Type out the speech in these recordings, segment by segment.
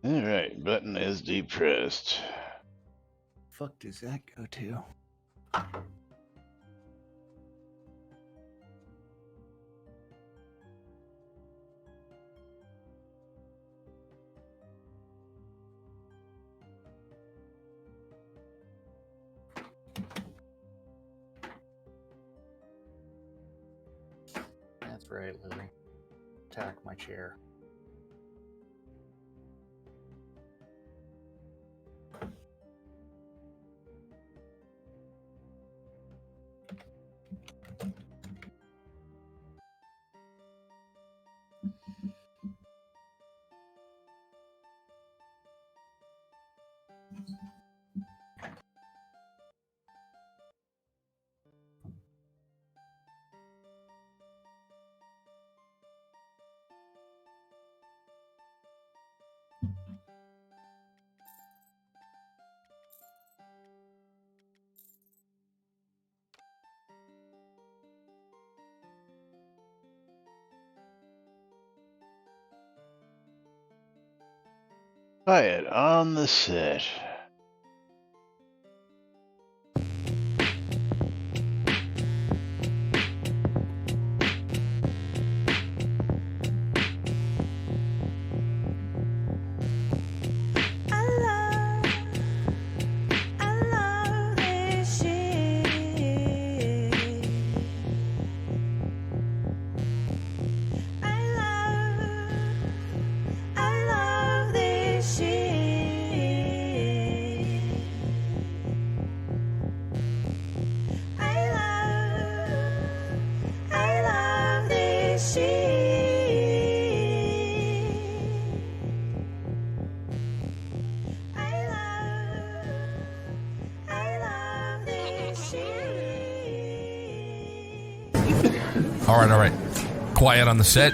All right, button is depressed. Fuck does that go to? That's right, Lily. Attack my chair. Quiet on the set. All right. Quiet on the set.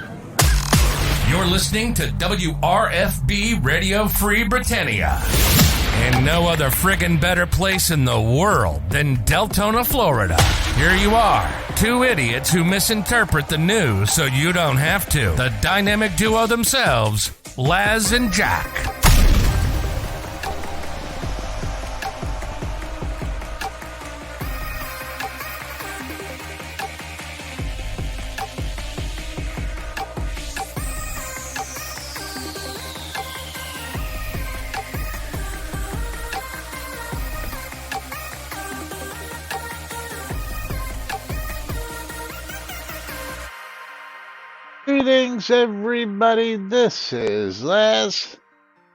You're listening to WRFB Radio Free Britannia. And no other friggin' better place in the world than Deltona, Florida. Here you are, two idiots who misinterpret the news so you don't have to. The dynamic duo themselves, Laz and Jack. Greetings, everybody. This is Laz.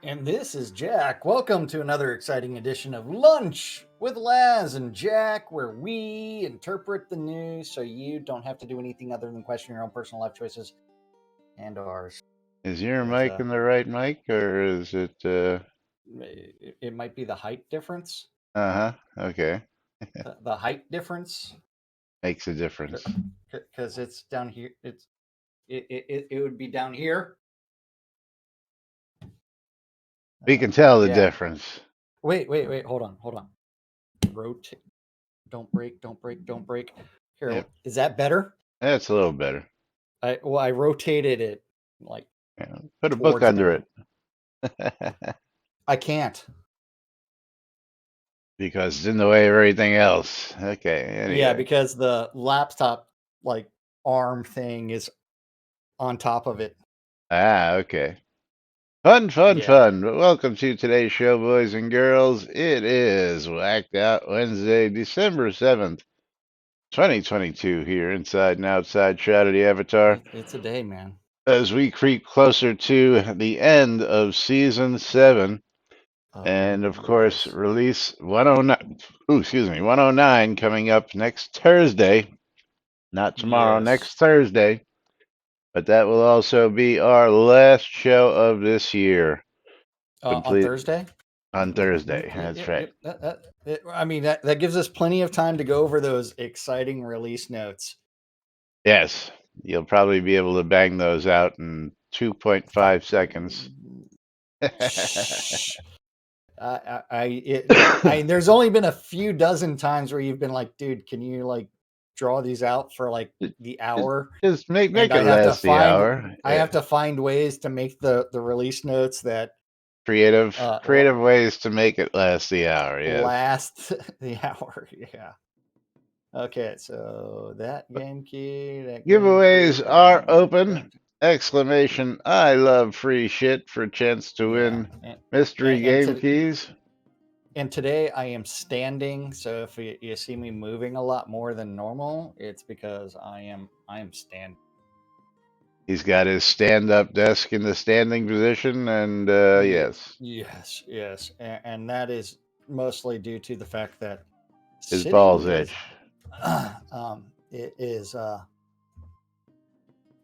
And this is Jack. Welcome to another exciting edition of Lunch with Laz and Jack, where we interpret the news so you don't have to do anything other than question your own personal life choices and ours. Is your mic in the right mic, or is it? It might be the height difference. Okay. The height difference Makes a difference. because it's down here. It would be down here. We can tell the difference. Wait. Hold on. Rotate. Don't break. Here, Yep. Is that better? That's a little better. I rotated it like. Yeah, put a book under it. I can't. Because it's in the way of everything else. Okay. Anyway. Yeah, because the laptop arm thing is on top of it. Okay. Fun. But welcome to today's show, boys and girls. It is Whacked Out Wednesday, December 7th, 2022, here inside and outside Shroud of the Avatar. It's a day, man. As we creep closer to the end of season 7. And of course, release 109 coming up next Thursday. Not tomorrow, next Thursday. But that will also be our last show of this year. On Thursday? On Thursday, that's right. That gives us plenty of time to go over those exciting release notes. Yes, you'll probably be able to bang those out in 2.5 seconds. There's only been a few dozen times where you've been like, dude, can you draw these out for the hour? Just make it last the hour. I have to find ways to make the release notes that Creative, L- creative ways to make it last the hour. Yes. last the hour. Yeah. Okay, so that game key, that game key, Giveaways are open! that. Exclamation! I love free shit for a chance to Yeah, win mystery game keys. and today I am standing. So if you see me moving a lot more than normal, it's because I am standing. He's got his stand-up desk in the standing position, and yes, Yes, yes, and that is mostly due to the fact that his sitting balls is itch. it is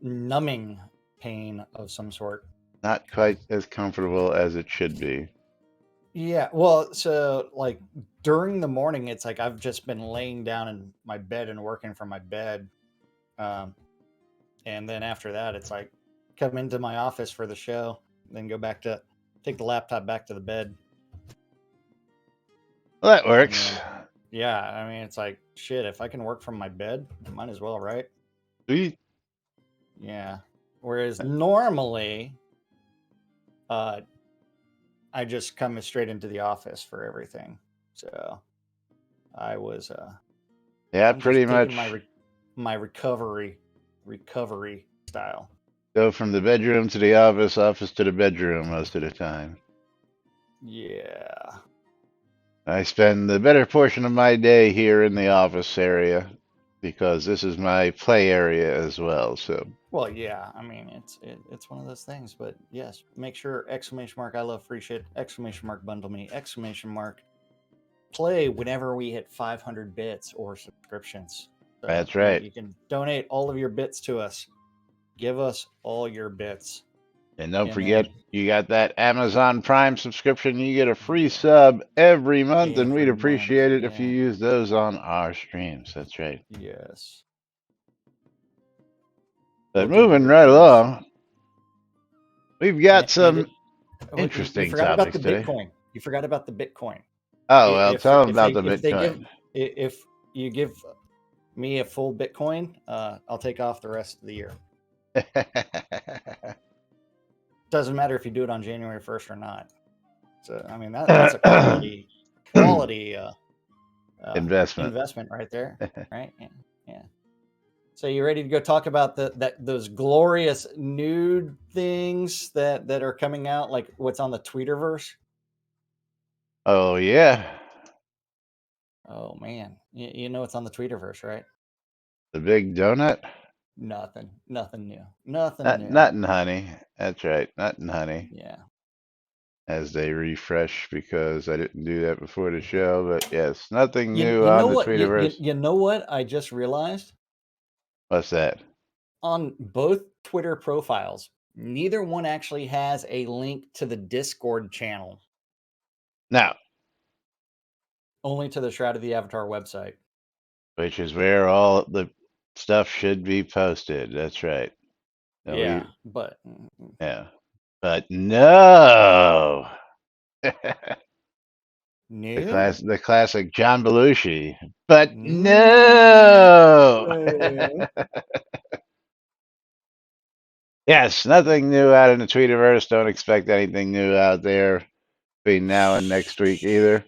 numbing pain of some sort. Not quite as comfortable as it should be. Yeah, well, so like during the morning, it's like I've just been laying down in my bed and working from my bed, um, and then after that, it's like come into my office for the show, then go back to take the laptop back to the bed. Well, that And works. then, yeah, I mean, it's like shit. If I can work from my bed, I might as well, right? Sweet. Yeah. Whereas normally, uh, I just come straight into the office for everything. So I was, Yeah, I'm pretty just taking much my recovery style. go from the bedroom to the office, office to the bedroom most of the time. Yeah. I spend the better portion of my day here in the office area because this is my play area as well. So Well, yeah. I mean, it's one of those things. But yes, make sure exclamation mark I love free shit, exclamation mark bundle me, exclamation mark play whenever we hit 500 bits or subscriptions. So that's right. you can donate all of your bits to us. Give us all your bits. And don't And forget, then you got that Amazon Prime subscription. You get a free sub every month, and we'd every month, appreciate it if you yeah. use those on our streams. That's right. Yes. But We'll do moving great right things. along, we've got And some you interesting forgot about the topics today. Bitcoin. You forgot about the Bitcoin. Oh, well, tell them If about the they give Bitcoin. if you give me a full Bitcoin, I'll take off the rest of the year. Doesn't matter if you do it on January 1st or not. So I mean that's a quality investment right there, right? Yeah. Yeah. So you ready to go talk about those glorious nude things that are coming out, like what's on the Twitterverse? Oh, yeah. Oh man, you know what's on the Twitterverse, right? The big donut? Nothing new, Nut and honey. That's right. Nut and honey. Yeah. As they refresh because I didn't do that before the show. But yes, nothing new You on know the what Tweetiverse. you know what I just realized What's that? on both Twitter profiles, neither one actually has a link to the Discord channel, Now, only to the Shroud of the Avatar website. which is where all the stuff should be posted. That's right. No, Yeah, but yeah, but no. new. The classic John Belushi. But no. No. Yes, nothing new out in the Tweetiverse. Don't expect anything new out there between now and next week either.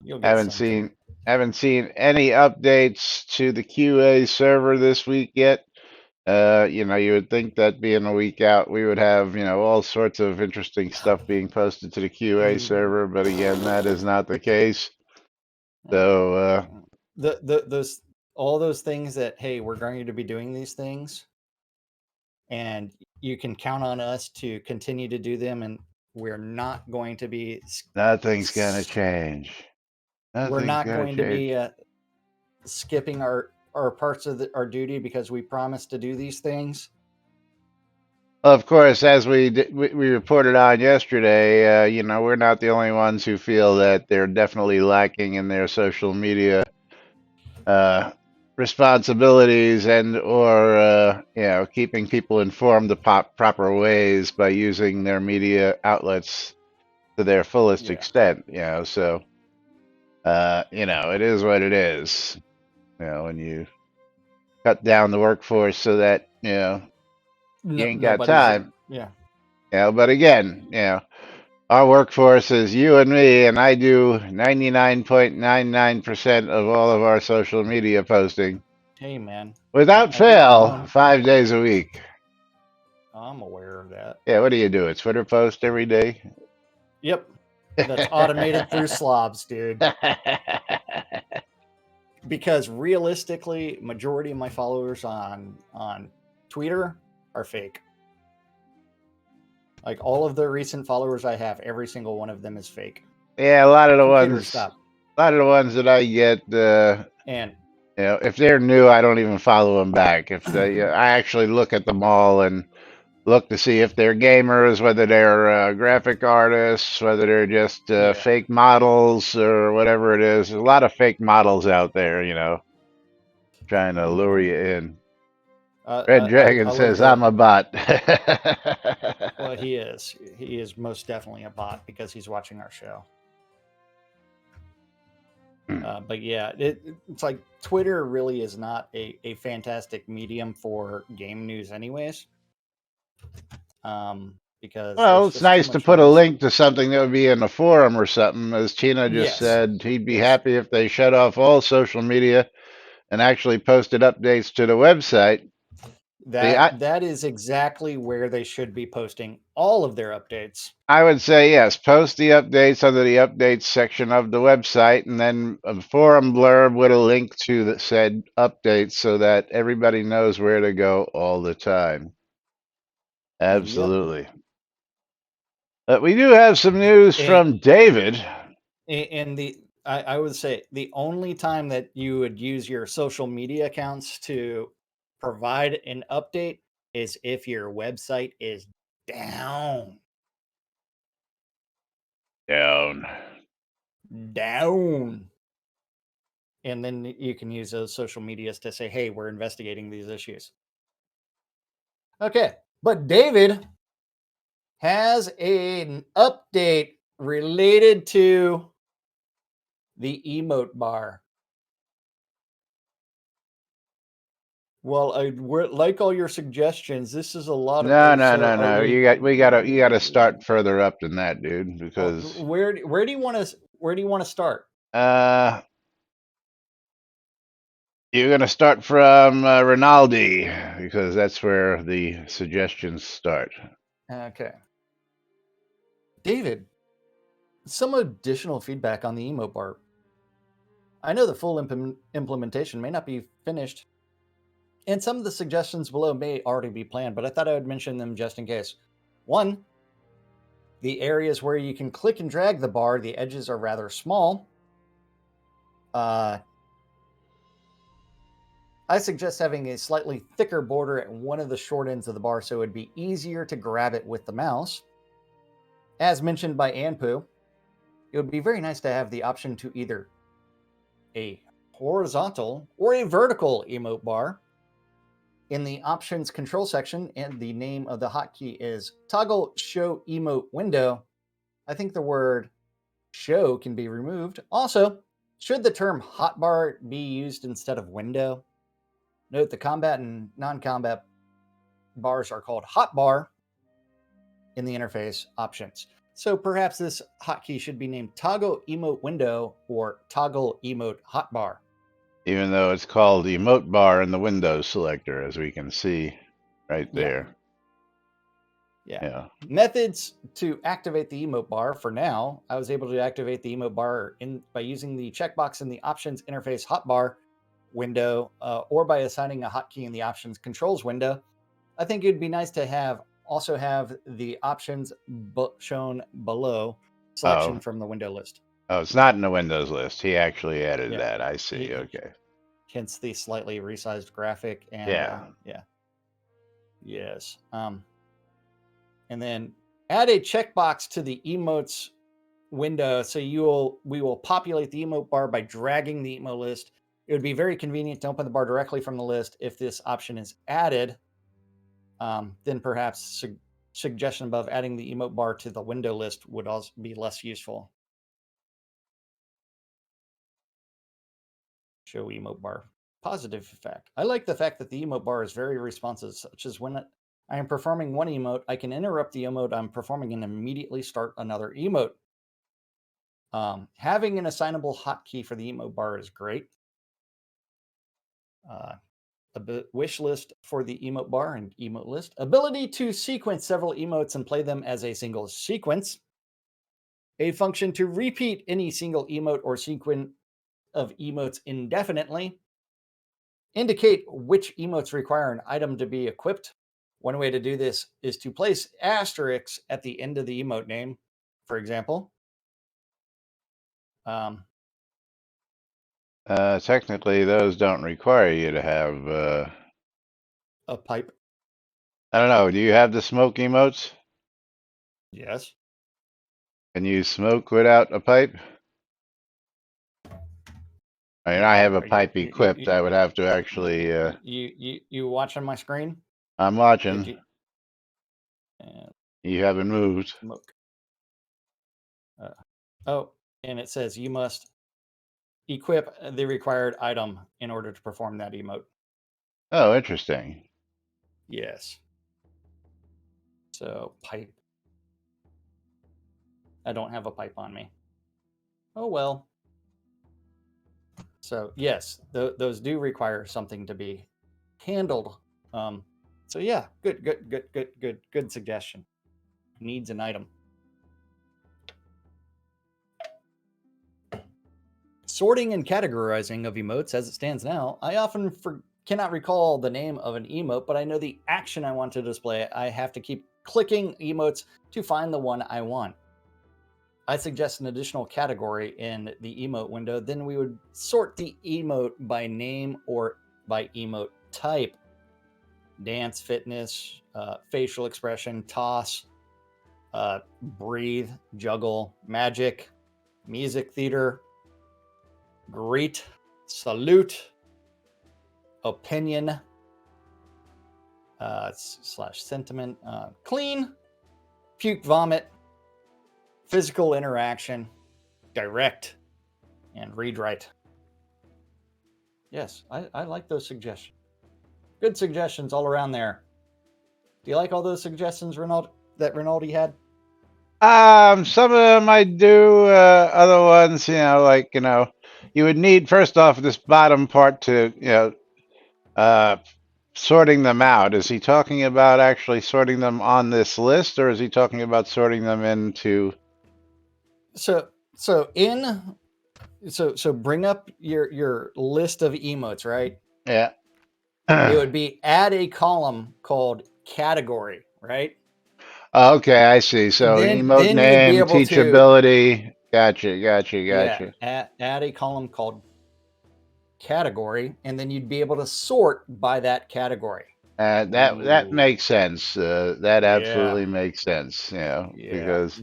You'll get Haven't something. seen haven't seen any updates to the QA server this week yet. You would think that being a week out, we would have, all sorts of interesting stuff being posted to the QA server, but again, that is not the case. So, Those all those things that, hey, we're going to be doing these things, and you can count on us to continue to do them, and we're not going to be nothing's gonna change. we're Nothing's not gonna going to change. be skipping our parts of our duty because we promised to do these things. Of course, as we reported on yesterday, we're not the only ones who feel that they're definitely lacking in their social media uh, responsibilities and or keeping people informed the proper ways by using their media outlets to their fullest Yeah. extent. So it is what it is. When you cut down the workforce so that you ain't got Nobody's time. yeah. But again, Our workforce is you and me, and I do 99.99% of all of our social media posting Hey, man. without I get my fail own. 5 days a week. I'm aware of that. Yeah, what do you do? A Twitter post every day? Yep. That's automated through slobs, dude. Because realistically, majority of my followers on Twitter are fake. Like all of the recent followers I have, every single one of them is fake. Yeah, a lot of the Computer ones, stop. a lot of the ones that I get, And if they're new, I don't even follow them back. If they, I actually look at them all and look to see if they're gamers, whether they're graphic artists, whether they're just yeah, fake models or whatever it is. There's a lot of fake models out there, trying to lure mm-hmm. you in. Red I Dragon love says, the. I'm a bot. Well, he is. He is most definitely a bot because he's watching our show. But yeah, it's like Twitter really is not a fantastic medium for game news, anyways. Because Well, there's it's just too nice to much put a noise. link to something that would be in a forum or something. As Tina just Yes, said, he'd be yes. happy if they shut off all social media and actually posted updates to the website. See, That is exactly where they should be posting all of their updates. I would say yes, post the updates under the updates section of the website, and then a forum blurb with a link to the said updates so that everybody knows where to go all the time. Yep. Absolutely. But we do have some news And, from David. and I would say the only time that you would use your social media accounts to provide an update is if your website is down. Down. Down. And then you can use those social medias to say, hey, we're investigating these issues. Okay. But David has an update related to the emote bar. Well, like all your suggestions. This is a lot of. No, no, So, no, are no. we? You gotta start further up than that, dude, because Where do you want to? Where do you want to start? uh you're gonna start from Rinaldi because that's where the suggestions start. Okay, David. Some additional feedback on the emote bar. I know the full implementation may not be finished, and some of the suggestions below may already be planned, but I thought I would mention them just in case. One, the areas where you can click and drag the bar, the edges are rather small. I suggest having a slightly thicker border at one of the short ends of the bar so it'd be easier to grab it with the mouse. As mentioned by Anpu, it would be very nice to have the option to either a horizontal or a vertical emote bar. In the options control section, and the name of the hotkey is toggle show emote window, I think the word show can be removed. Also, should the term hotbar be used instead of window? Note the combat and non-combat bars are called hotbar in the interface options. So perhaps this hotkey should be named toggle emote window or toggle emote hotbar. Even though it's called the emote bar in the Windows selector, as we can see right Yeah. there. Yeah. Yeah. Methods to activate the emote bar. For now, I was able to activate the emote bar by using the checkbox in the options interface hotbar window or by assigning a hotkey in the options controls window. I think it'd be nice to also have the options shown below selection Oh, from the window list. oh, it's not in the Windows list. He actually added Yeah. that. I see. Okay. Hence the slightly resized graphic and Yeah. yeah. Yes. And then add a checkbox to the emotes window so we will populate the emote bar by dragging the emote list. It would be very convenient to open the bar directly from the list if this option is added. Then perhaps suggestion above adding the emote bar to the window list would also be less useful. Show emote bar. Positive effect. I like the fact that the emote bar is very responsive, such as when I am performing one emote. I can interrupt the emote I'm performing and immediately start another emote. Having an assignable hotkey for the emote bar is great. A wish list for the emote bar and emote list. Ability to sequence several emotes and play them as a single sequence. A function to repeat any single emote or sequence of emotes indefinitely. Indicate which emotes require an item to be equipped. One way to do this is to place asterisks at the end of the emote name, for example. Technically, those don't require you to have. A pipe. I don't know. Do you have the smoke emotes? Yes. Can you smoke without a pipe? I mean, I have a Are you pipe equipped. I would have to actually. you watching my screen? I'm Did watching. you? You haven't moved. Smoke. Oh, and it says you must equip the required item in order to perform that emote. Oh, interesting. Yes. So pipe. I don't have a pipe on me. Oh well. So yes, those do require something to be handled. So yeah, good suggestion. Needs an item. Sorting and categorizing of emotes as it stands now, I often cannot recall the name of an emote, but I know the action I want to display. I have to keep clicking emotes to find the one I want. I suggest an additional category in the emote window. Then we would sort the emote by name or by emote type. Dance, fitness, facial expression, toss, breathe, juggle, magic, music theater, greet, salute, opinion, slash sentiment, clean, puke, vomit, physical interaction, direct, and read write. Yes, I like those suggestions. Good suggestions all around there. Do you like all those suggestions, Rinaldi had? Some of them I do. Other ones, like you would need first off this bottom part to, uh, sorting them out. Is he talking about actually sorting them on this list, or is he talking about sorting them into? So bring up your list of emotes, right? Yeah. It would be add a column called category, right? Okay, I see. So emote Then you'd be name, able to, teachability. Gotcha, yeah, gotcha. add a column called category, and then you'd be able to sort by that category. That Ooh, makes sense. That yeah, absolutely makes sense. yeah. Because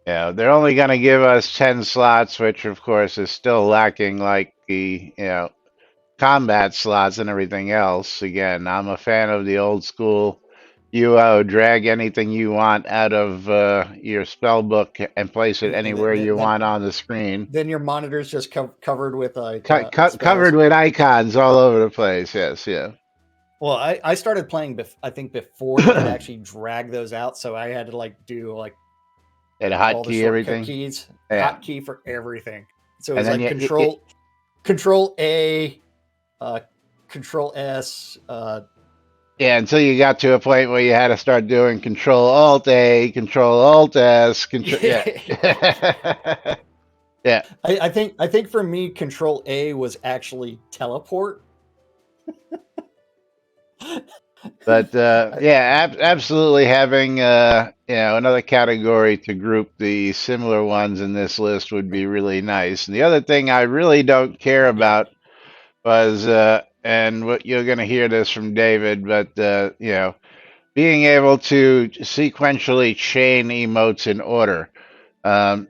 they're only going to give us 10 slots, which of course is still lacking, like the combat slots and everything else. Again, I'm a fan of the old school. You drag anything you want out of your spell book and place it anywhere you want on the screen. Then your monitor's just covered with like Covered spells. with icons all over the place. Yes, yeah. Well, I started playing, I think, before you could actually drag those out, so I had to like do like And all the hotkey shortcut everything. keys, Yeah. hotkey for everything. So it And was then like Control A, Control S. Yeah, until you got to a point where you had to start doing Control Alt A, Control Alt S, Control. Yeah. Yeah. I think for me, Control A was actually teleport. But yeah, absolutely having another category to group the similar ones in this list would be really nice. And the other thing I really don't care Yeah. about was and what you're going to hear this from David, but being able to sequentially chain emotes in order. I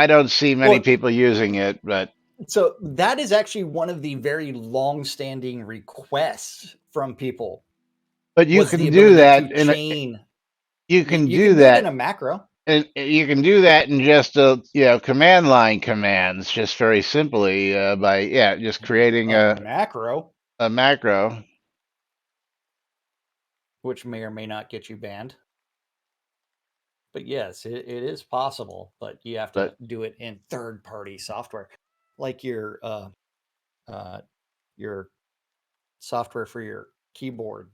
don't see many Well, people using it, but so that is actually one of the very long-standing requests from people, you was the can do ability that to in chain. you can You do can do it in that a macro. and you can do that in just command line commands, just very simply by just creating A macro. a macro. which may or may not get you banned. But yes, it is possible, but you have to But do it in third-party software, like your software for your keyboard.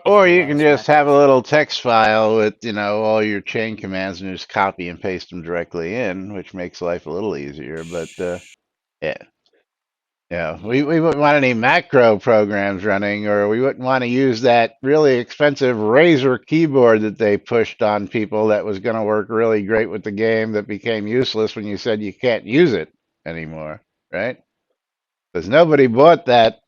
If or you you run a can just Smack have a OS. little text file with, all your chain commands and just copy and paste them directly in, which makes life a little easier. But yeah. Yeah, Yeah, we wouldn't want any macro programs running, or we wouldn't want to use that really expensive Razer keyboard that they pushed on people that was going to work really great with the game that became useless when you said you can't use it anymore, right? Because nobody bought that,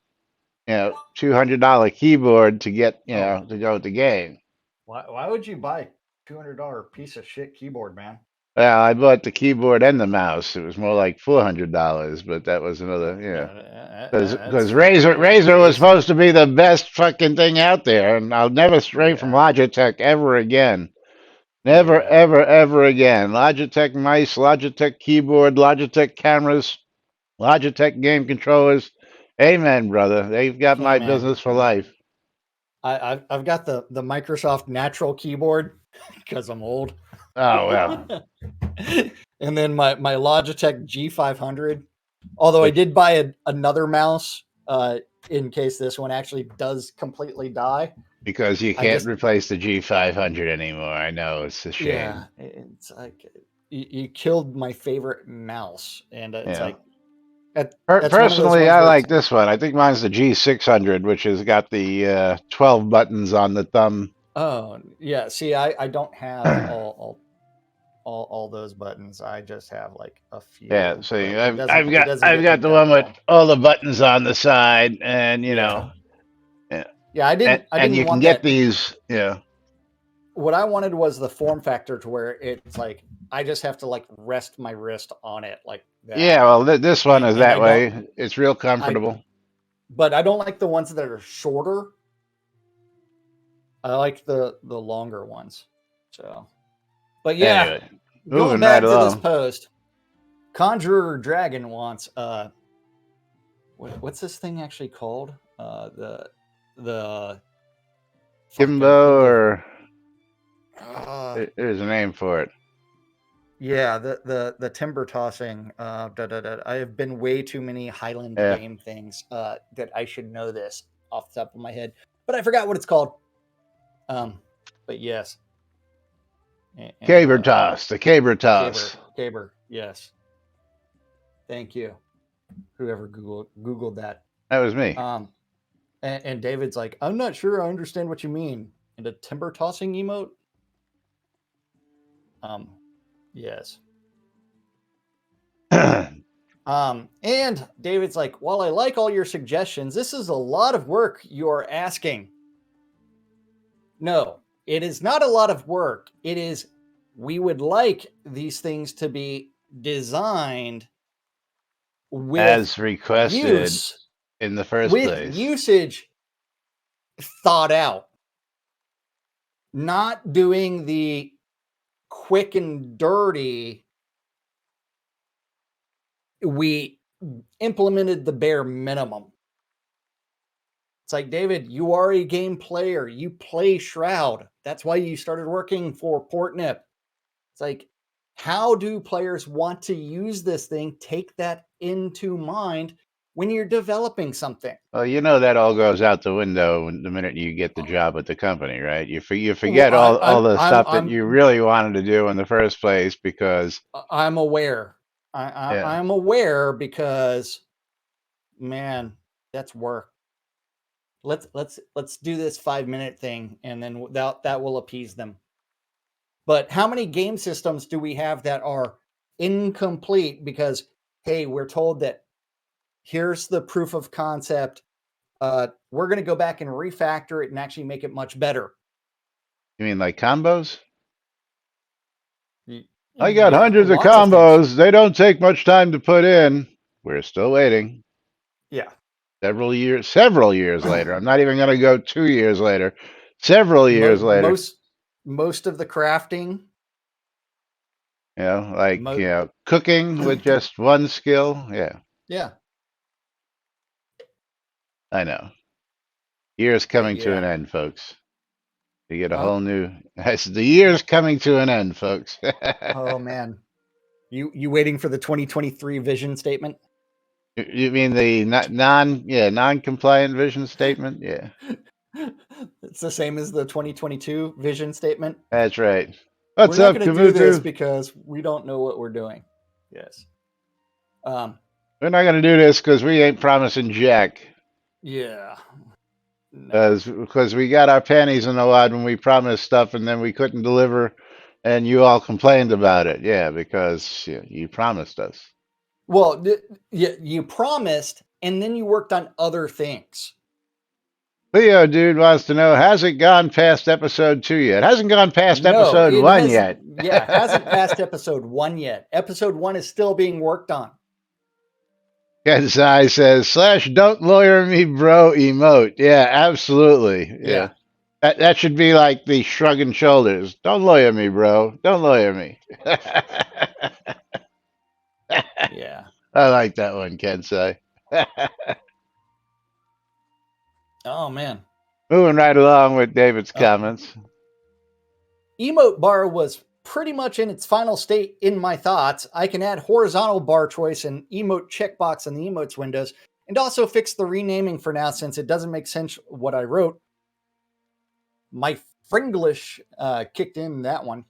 $200 keyboard to get, oh, to go with the game. why would you buy a $200 piece of shit keyboard, man? Well, I bought the keyboard and the mouse. It was more like $400, but that was another, Because that's Razer was basic. supposed to be the best fucking thing out there, and I'll never stray from Yeah, Logitech ever again. Never, yeah, ever, ever again. Logitech mice, Logitech keyboard, Logitech cameras, Logitech game controllers. Amen, brother. They've got hey my man, business for life. I've got the Microsoft Natural keyboard because I'm old. Oh well, And then my Logitech G500. Although I which did buy another mouse in case this one actually does completely die. because you I can't just replace the G500 anymore. I know it's a yeah, shame. it's like you killed my favorite mouse, and it's Yeah. like that's one of those Personally, ones I where it's like this one. I think mine's the G600, which has got the 12 buttons on the thumb. oh yeah. See, I don't have all those buttons. I just have like a Yeah, few, see, but it doesn't I've get got me the that one with far. all the buttons on the side, and Yeah, yeah, yeah. I and didn't you can want get that. these. What I wanted was the form factor to where it's like I just have to like rest my wrist on it like that, Yeah. Well, this one is and that I don't way. It's real I comfortable. but I don't like the ones that are shorter. I like the longer ones. So, but yeah, Anyway, going moving right back to this along. post, Conjurer Dragon wants what's this thing actually called? The fuck I've Kimbo, been to or uh there's a name for it. yeah, the timber tossing. I have been way too many Highland Yeah, game things that I should know this off the top of my head, but I forgot what it's called. Um, but yes, and caber toss. The caber Caber, toss. Caber, yes, thank you. Whoever Googled that. That was me. Um, and David's like, I'm not sure I understand what you mean. And a timber tossing emote. Um, yes. And David's like, while I like all your suggestions, this is a lot of work you are asking. No, it is not a lot of work. It is, we would like these things to be designed with As requested use, in the first with place. usage thought out, not doing the quick and dirty. We implemented the bare minimum. It's like, David, you are a game player. You play Shroud. That's why you started working for Portnip. It's like, how do players want to use this thing? Take that into mind when you're developing something. Well, that all goes out the window the minute you get the job at the company, right? You Well, forget all the stuff that you really wanted to do in the first place because I'm aware. yeah. I'm aware because, man, that's work. Let's do this 5-minute thing, and then that will appease them. But how many game systems do we have that are incomplete because, hey, we're told that here's the proof of concept. We're going to go back and refactor it and actually make it much better. You mean like combos? I got Yeah, hundreds of lots of things. combos. They don't take much time to put in. We're still waiting. Yeah. Several years later. I'm not even going to go 2 years later. Several years later. Most of the crafting. Like, cooking with just one skill. Yeah, Yeah. I know. Year's coming to Yeah. an end, folks. You get a Huh? whole new. The year's coming to an end, folks. Oh man. You waiting for the 2023 vision statement? You mean the non-compliant vision statement? Yeah, It's the same as the 2022 vision statement. that's right. We're What's not up, going to do this Kamutu? because we don't know what we're doing. Yes. We're not gonna do this because we ain't promising jack. Yeah. No. Because we got our panties in a wad when we promised stuff and then we couldn't deliver, and you all complained about it. Yeah, because you promised us. Well, you promised, and then you worked on other things. Leo, dude, wants to know, has it gone past episode 2 yet? It hasn't gone past No, episode it 1 has. yet. Yeah, hasn't passed episode 1 yet. Episode 1 is still being worked on. Kensai says, / don't lawyer me, bro emote. Yeah, absolutely. Yeah. Yeah. That should be like the shrugging shoulders. Don't lawyer me, bro. Don't lawyer me. Yeah. I like that one, Kensai. Oh man. Moving right along with David's comments. Emote bar was pretty much in its final state in my thoughts. I can add horizontal bar choice and emote checkbox in the emotes windows, and also fix the renaming for now since it doesn't make sense what I wrote. My Fringlish kicked in that one.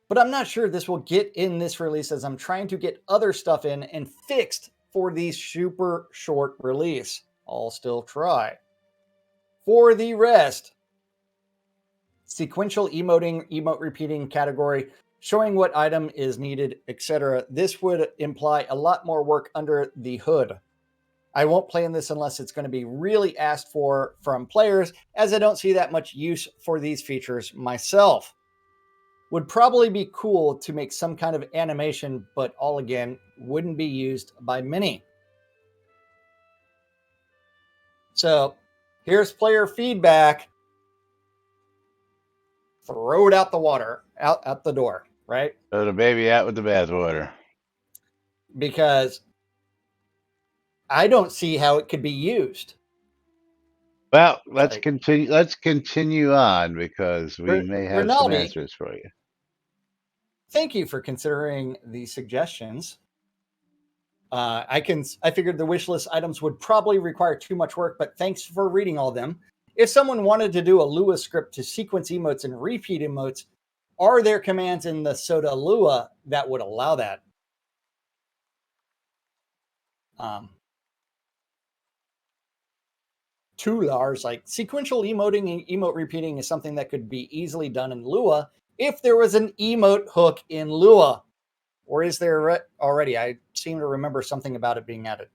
But I'm not sure this will get in this release as I'm trying to get other stuff in and fixed for the super short release. I'll still try. For the rest, sequential emoting, emote repeating category, showing what item is needed, etc. This would imply a lot more work under the hood. I won't play in this unless it's going to be really asked for from players, as I don't see that much use for these features myself. Would probably be cool to make some kind of animation, but all again wouldn't be used by many. So here's player feedback. Throw it out the water, out the door, right? Throw the baby out with the bathwater. Because I don't see how it could be used. Well, let's continue. Let's continue on because we may have some Rinaldi, answers for you. thank you for considering the suggestions. I figured the wish list items would probably require too much work, but thanks for reading all of them. If someone wanted to do a Lua script to sequence emotes and repeat emotes, are there commands in the Soda Lua that would allow that? To Lars, like sequential emoting and emote repeating is something that could be easily done in Lua if there was an emote hook in Lua. Or is there already? I seem to remember something about it being added.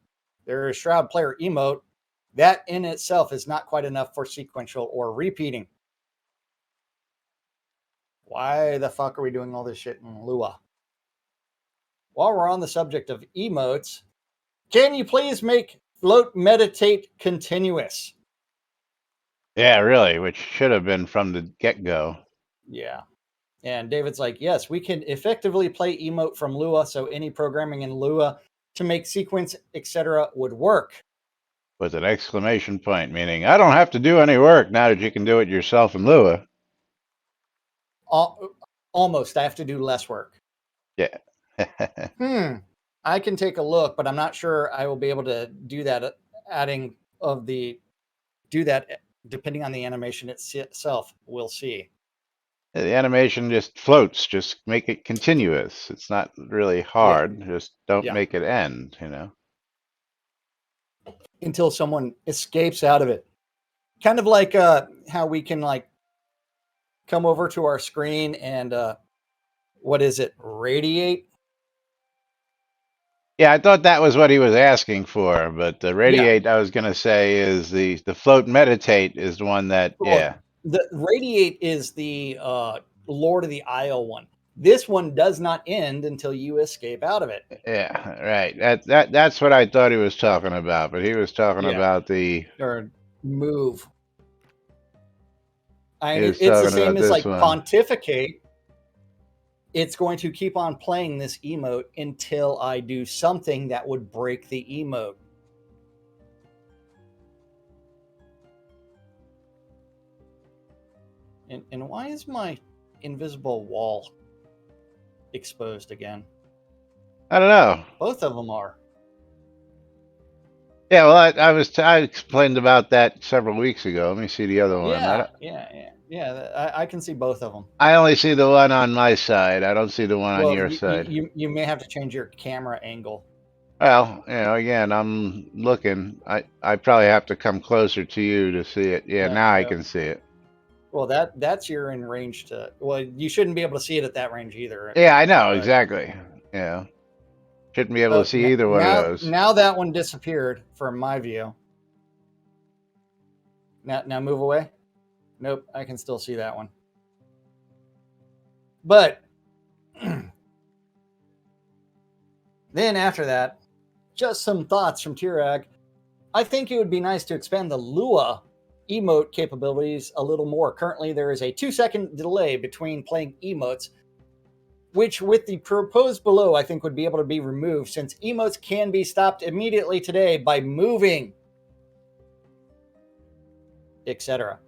There is Shroud player emote. That in itself is not quite enough for sequential or repeating. Why the fuck are we doing all this shit in Lua? While we're on the subject of emotes, can you please make float meditate continuous? Yeah, really, which should have been from the get-go. Yeah. And David's like, yes, we can effectively play emote from Lua, so any programming in Lua to make sequence, etc. would work. With an exclamation point, meaning I don't have to do any work now that you can do it yourself in Lua. Almost. I have to do less work. Yeah. I can take a look, but I'm not sure I will be able to do that. Do that depending on the animation itself. We'll see. The animation just floats. Just make it continuous. It's not really hard. Yeah. Just don't make it end, Until someone escapes out of it. Kind of like how we can like come over to our screen and what is it? Radiate? Yeah, I thought that was what he was asking for, but the radiate I was going to say is the float meditate is the one that The radiate is the Lord of the Isle one. This one does not end until you escape out of it. Yeah, right. That's what I thought he was talking about, but he was talking about the or move. It's the same as like pontificate. It's going to keep on playing this emote until I do something that would break the emote. And why is my invisible wall exposed again? I don't know. Both of them are. Yeah, well, I explained about that several weeks ago. Let me see the other one. I can see both of them. I only see the one on my side. I don't see the one on Well, your side. you may have to change your camera angle. Well, again, I'm looking. I probably have to come closer to you to see it. Yeah, No, now I no. can see it. Well, that's you're in range to. Well, you shouldn't be able to see it at that range either. Yeah, I know But exactly. Yeah, shouldn't be able to see either one of those. now that one disappeared from my view. Now move away. Nope, I can still see that one. But then after that, just some thoughts from Tirag. I think it would be nice to expand the Lua emote capabilities a little more. Currently, there is a 2-second delay between playing emotes, which with the proposed below, I think would be able to be removed since emotes can be stopped immediately today by moving, etc.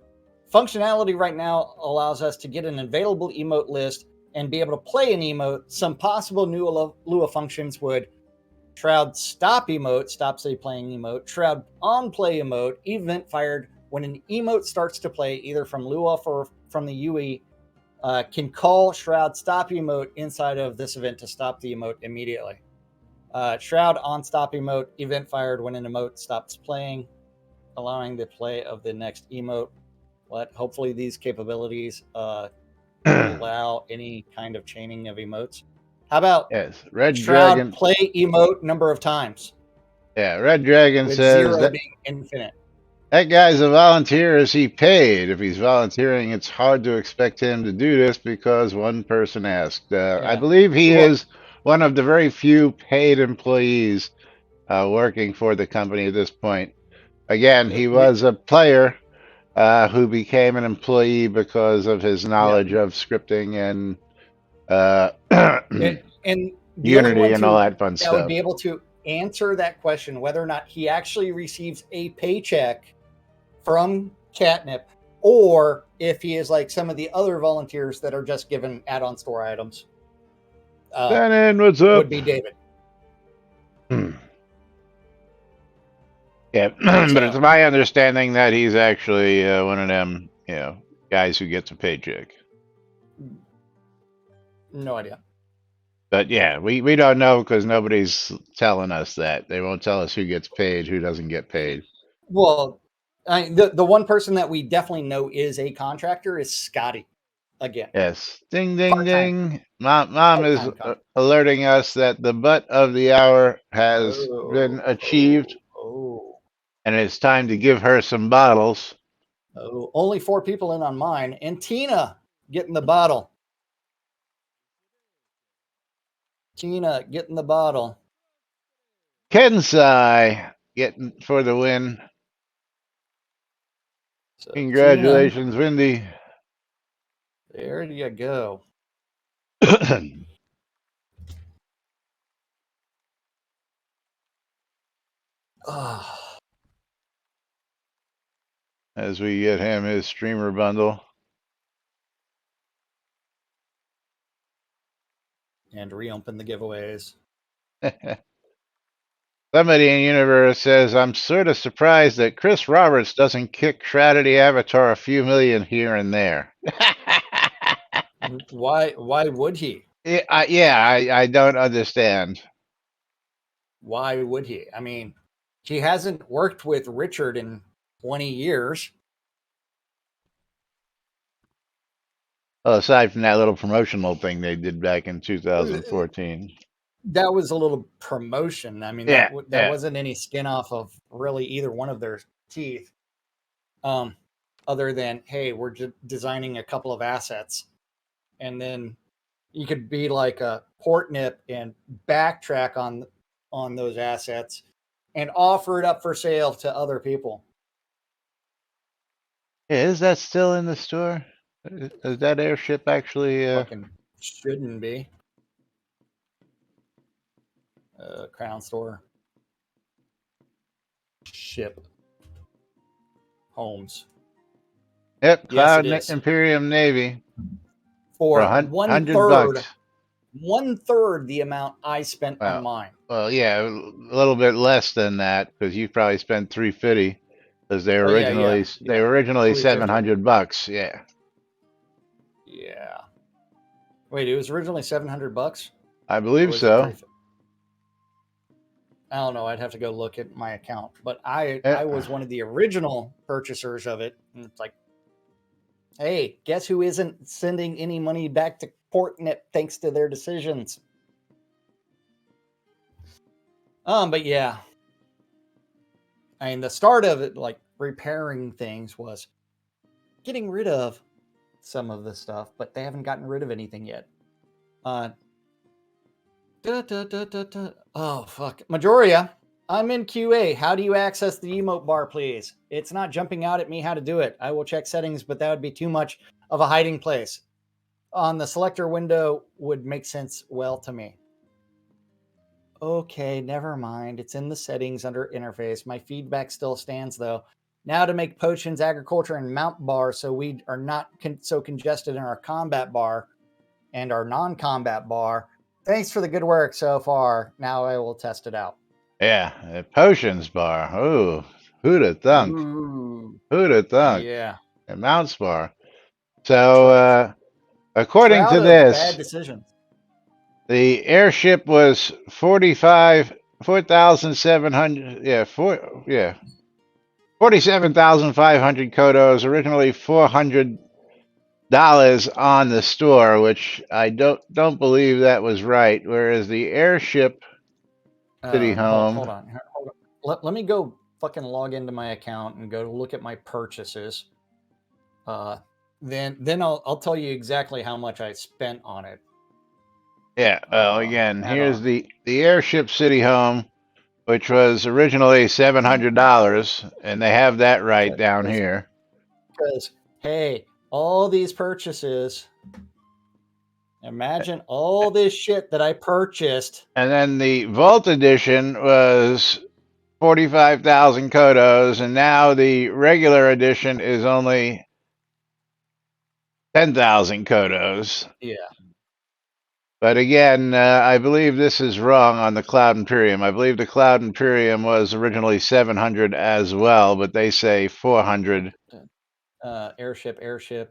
Functionality right now allows us to get an available emote list and be able to play an emote. Some possible new Lua functions would Shroud stop emote, stops a playing emote. Shroud on play emote, event fired when an emote starts to play, either from Lua or from the UE. Can call Shroud stop emote inside of this event to stop the emote immediately. Shroud on stop emote, event fired when an emote stops playing, allowing the play of the next emote. But hopefully these capabilities allow any kind of chaining of emotes. How about Yes, Red Shroud Dragon. play emote number of times Yeah, Red Dragon with says zero that being infinite? that guy's a volunteer. Is he paid? If he's volunteering, it's hard to expect him to do this because one person asked. I Yeah. believe he Well, is one of the very few paid employees working for the company at this point. Again, he was a player who became an employee because of his yeah. knowledge of scripting and uh, And the only Unity one and all to that fun that would stuff. be able to answer that question, whether or not he actually receives a paycheck from Catnip, or if he is like some of the other volunteers that are just given add-on store items, Shannon, what's would up? be David. Yeah, but it's So my understanding that he's actually one of them, guys who gets a paycheck. no idea. But yeah, we don't know because nobody's telling us that. They won't tell us who gets paid, who doesn't get paid. Well, the one person that we definitely know is a contractor is Scotty. Again, Yes, ding, ding, part-time ding. Mom is part-time contractor. alerting us that the butt of the hour has been achieved, Oh. and it's time to give her some bottles. Oh, only 4 people in on mine, and Tina getting the bottle. Tina getting the bottle. Kensai getting for the win. So Tina, Congratulations, Windy. there you go. Oh, As we get him his streamer bundle. and reopen the giveaways. Somebody in Universe says, I'm sort of surprised that Chris Roberts doesn't kick Shroudity Avatar a few million here and there. Why would he? I don't understand. Why would he? I mean, he hasn't worked with Richard in 20 years. Well, aside from that little promotional thing they did back in 2014. That was a little promotion. I mean, Yeah, that yeah. wasn't any skin off of really either one of their teeth. Other than, hey, we're designing a couple of assets, and then you could be like a port nip and backtrack on those assets and offer it up for sale to other people. Yeah, is that still in the store? Is that airship actually? Fucking shouldn't be. Crown store. Ship. Homes. Yep, Yes, it Cloud is. Imperium Navy for For one $100. third, one third the amount I spent on Well, mine. well, yeah, a little bit less than that because you probably spent 350 because they were Oh yeah, originally yeah. $350. $700. Yeah, Yeah. Wait, it was originally $700, I or believe was it so. 350? I don't know. I'd have to go look at my account, but I Yeah. was one of the original purchasers of it. And it's like, hey, guess who isn't sending any money back to Portnet thanks to their decisions? But yeah, I mean, the start of it, like repairing things, was getting rid of some of the stuff, but they haven't gotten rid of anything yet. Oh fuck, Majoria, I'm in QA. How do you access the emote bar, please? It's not jumping out at me how to do it. I will check settings, but that would be too much of a hiding place. On the selector window would make sense well to me. Okay, never mind. It's in the settings under interface. My feedback still stands though. Now to make potions, agriculture, and mount bar so we are not so congested in our combat bar and our non-combat bar. Thanks for the good work so far. Now I will test it out. Yeah, a potions bar. Oh, who'd have thunk? Ooh, Who'd have thunk? yeah. A mounts bar. So, according Shroud to of bad this, decisions. the airship was 4,700. Yeah, 47,500 kodos. Originally $400 on the store, which I don't believe that was right. Whereas the airship city home. Hold on. Let me go fucking log into my account and go look at my purchases. Then I'll tell you exactly how much I spent on it. Yeah. Again, Add here's on. the airship city home, which was originally $700, and they have that right down here. Because hey, all these purchases. Imagine all this shit that I purchased. And then the Vault edition was 45,000 kodos, and now the regular edition is only 10,000 kodos. Yeah. But again, I believe this is wrong on the Cloud Imperium. I believe the Cloud Imperium was originally 700 as well, but they say 400. Airship. And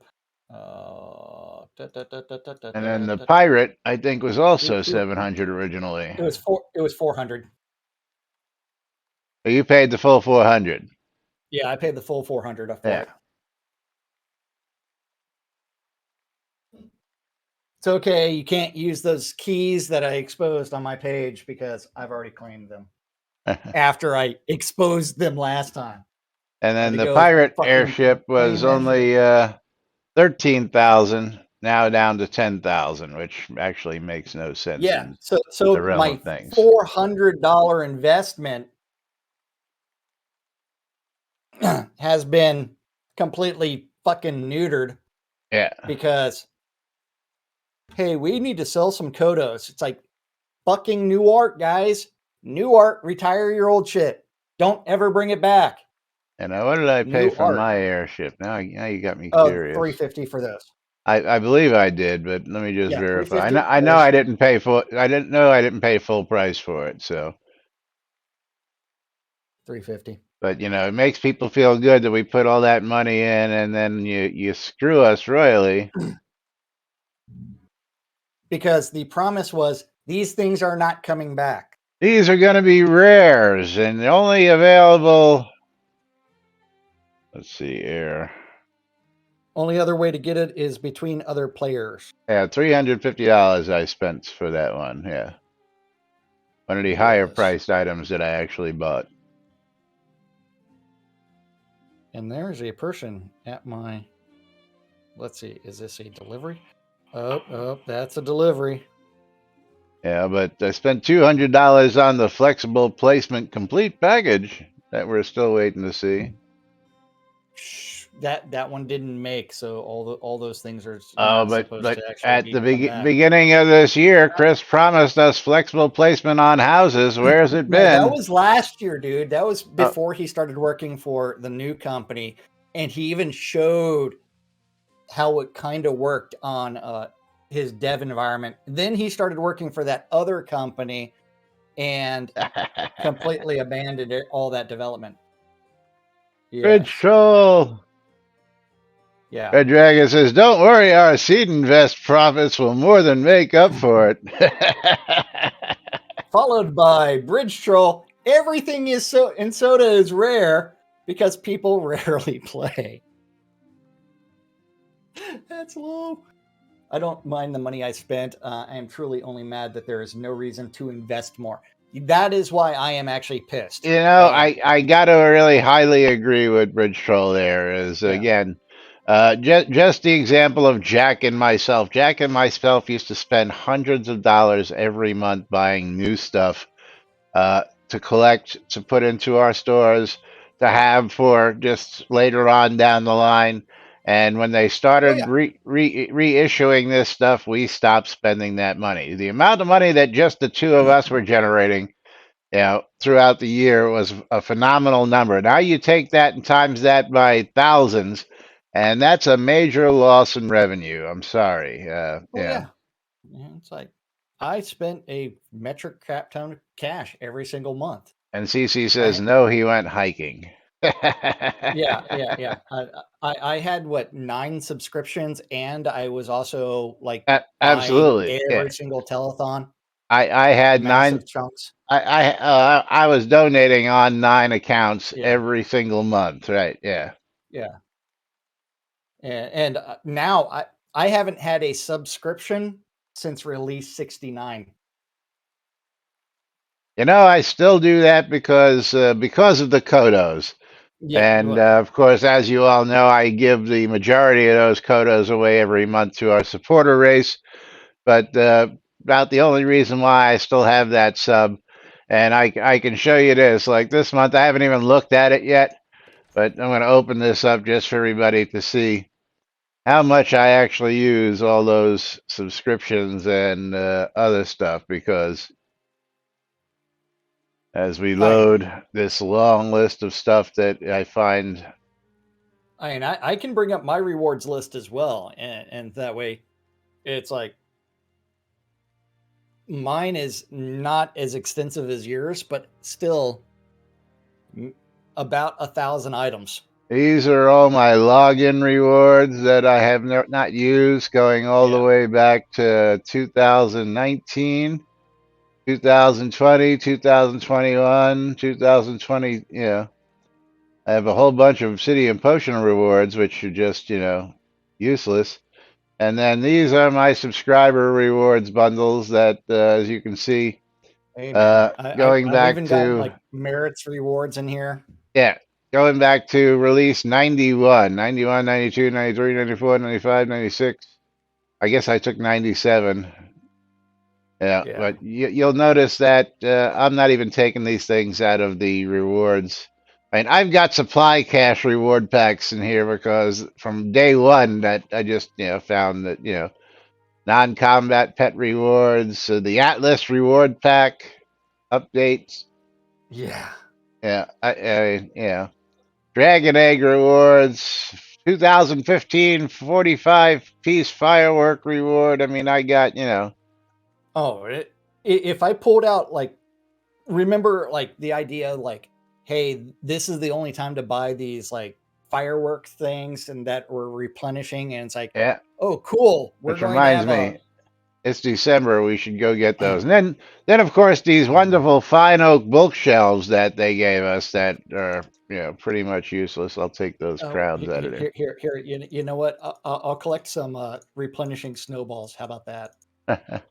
then the Pirate, I think, was also It 700 originally. was 400. But you paid the full 400. Yeah, I paid the full 400 up for Yeah. it. It's okay. You can't use those keys that I exposed on my page because I've already claimed them after I exposed them last time. And then the Pirate airship was only 13,000, now down to 10,000, which actually makes no sense. Yeah. In So the realm my of things. $400 investment has been completely fucking neutered. Yeah. Because hey, we need to sell some Kodos. It's like fucking new art, guys. New art, retire your old shit. Don't ever bring it back. And what did I pay for my airship? Now you got me curious. $350 for those. I believe I did, but let me just verify. I know I didn't pay full price for it, so $350. But it makes people feel good that we put all that money in and then you screw us royally. Because the promise was these things are not coming back. These are going to be rares and only available. Let's see here. Only other way to get it is between other players. Yeah, $350 I spent for that one. Yeah. One of the higher priced items that I actually bought. And there's a person at my, let's see, is this a delivery? Oh, that's a delivery. Yeah, but I spent $200 on the flexible placement complete package that we're still waiting to see. That one didn't make, so all those things are but supposed to actually at the beginning of this year, Chris promised us flexible placement on houses. Where's it been? That was last year, dude. That was before he started working for the new company. and he even showed how it kind of worked on his dev environment. Then he started working for that other company and completely abandoned all that development. Red Yes. Troll. Yeah. Red Dragon says, "Don't worry, our seed invest profits will more than make up for it." Followed by Bridge Troll. Everything is so in soda is rare because people rarely play. That's low. I don't mind the money I spent. I am truly only mad that there is no reason to invest more. That is why I am actually pissed. I got to really highly agree with Bridge Troll there. Is Yeah. again, just the example of Jack and myself. Jack and myself used to spend hundreds of dollars every month buying new stuff to collect, to put into our stores, to have for just later on down the line. And when they Oh started yeah. reissuing this stuff, we stopped spending that money. The amount of money that just the two of us were generating, throughout the year was a phenomenal number. Now you take that and times that by thousands, and that's a major loss in revenue. I'm sorry. Oh yeah. It's like I spent a metric crap ton of cash every single month. And CC says, I no, he went hiking. yeah. I had what 9 subscriptions, and I was also like buying Absolutely. every Yeah. single telethon, I had nine. massive chunks. I was donating on 9 accounts Yeah, every single month. Right. Yeah. yeah. And now I haven't had a subscription since release 69. I still do that because of the Kodos. Yeah, And of course, as you all know, I give the majority of those Kodos away every month to our supporter race. But about the only reason why I still have that sub, and I can show you this. Like this month, I haven't even looked at it yet, but I'm going to open this up just for everybody to see how much I actually use all those subscriptions and other stuff, because as we I load this long list of stuff that I find. mean, I can bring up my rewards list as well, and that way, it's like mine is not as extensive as yours, but still about 1,000 items. These are all my login rewards that I have not used, going all the Yeah, way back to 2019, 2020, 2021, 2020. I have a whole bunch of City and Potion rewards, which are just, useless. And then these are my subscriber rewards bundles that, as you can see, hey man, going I've back even gotten to, like merits rewards in here. yeah, going back to release 91, 91, 92, 93, 94, 95, 96. I guess I took 97. Yeah, Yeah, but you'll notice that I'm not even taking these things out of the rewards. I mean, I've got supply cash reward packs in here because from day one that I just found that non-combat pet rewards, the Atlas reward pack updates. yeah. Dragon Egg rewards, 2015 45-piece firework reward. I mean, I got Oh, if I pulled out like, remember like the idea like, hey, this is the only time to buy these like firework things and that we're replenishing, and it's like, yeah. oh, cool, we're Which going to reminds have a me, it's December. We should go get those. And then of course these oh man. wonderful fine oak bookshelves that they gave us that are pretty much useless. I'll take those Oh, crowns out of here. You know what? I'll collect some replenishing snowballs. How about that? there.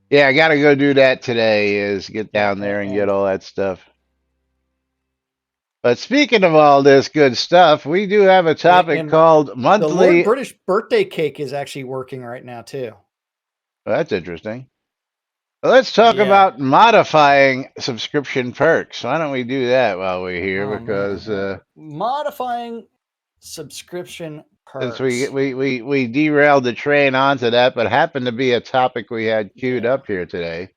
Yeah, I got to go do that today. Is get Yeah, down there and get all that stuff. But speaking of all this good stuff, we do have a topic and called the Lord monthly. British birthday cake is actually working right now too. Well, that's interesting. Well, let's talk Yeah. about modifying subscription perks. Why don't we do that while we're here? Oh Because man, modifying subscription since we, perks. we we we derailed the train onto that, but happened to be a topic we had queued Yeah. up here today.